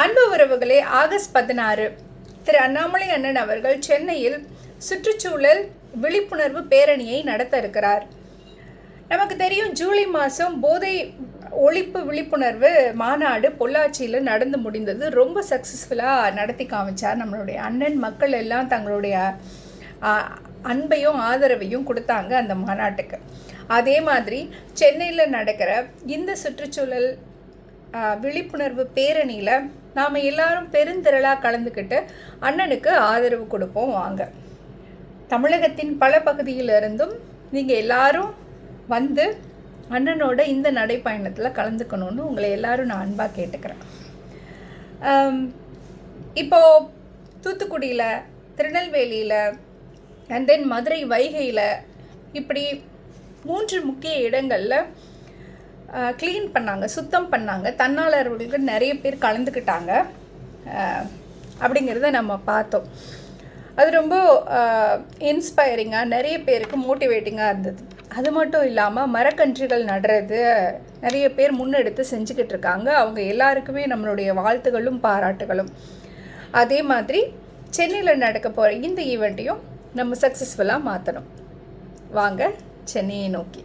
அன்பு உறவுகளே, ஆகஸ்ட் 16 திரு அண்ணாமலை அண்ணன் அவர்கள் சென்னையில் சுற்றுச்சூழல் விழிப்புணர்வு பேரணியை நடத்த இருக்கிறார். நமக்கு தெரியும், ஜூலை மாதம் போதை ஒழிப்பு விழிப்புணர்வு மாநாடு பொள்ளாச்சியில் நடந்து முடிந்தது. ரொம்ப சக்ஸஸ்ஃபுல்லாக நடத்தி காமிச்சார் நம்மளுடைய அண்ணன். மக்கள் எல்லாம் தங்களுடைய அன்பையும் ஆதரவையும் கொடுத்தாங்க அந்த மாநாட்டுக்கு. அதே மாதிரி சென்னையில் நடக்கிற இந்த சுற்றுச்சூழல் விழிப்புணர்வு பேரணியில் நாம் எல்லாரும் பெருந்திரளாக கலந்துக்கிட்டு அண்ணனுக்கு ஆதரவு கொடுப்போம். வாங்க, தமிழகத்தின் பல பகுதியிலிருந்தும் நீங்கள் எல்லாரும் வந்து அண்ணனோட இந்த நடைப்பயணத்தில் கலந்துக்கணும்னு உங்களை எல்லாரும் நான் அன்பாக கேட்டுக்கிறேன். இப்போது தூத்துக்குடியில், திருநெல்வேலியில், அண்ட் தென் மதுரை வைகையில், இப்படி 3 முக்கிய இடங்களில் க்ளீன் பண்ணாங்க, சுத்தம் பண்ணாங்க. தன்னாளர்களுக்கு நிறைய பேர் கலந்துக்கிட்டாங்க அப்படிங்கிறத நம்ம பார்த்தோம். அது ரொம்ப இன்ஸ்பைரிங்காக, நிறைய பேருக்கு மோட்டிவேட்டிங்காக இருந்தது. அது மட்டும் இல்லாமல் மரக்கன்றுகள் நடுறது நிறைய பேர் முன்னெடுத்து செஞ்சுக்கிட்டு இருக்காங்க. அவங்க எல்லாருக்குமே நம்மளுடைய வாழ்த்துகளும் பாராட்டுகளும். அதே மாதிரி சென்னையில் நடக்க போகிற இந்த ஈவெண்ட்டையும் நம்ம சக்ஸஸ்ஃபுல்லாக மாற்றணும். வாங்க சென்னையை நோக்கி.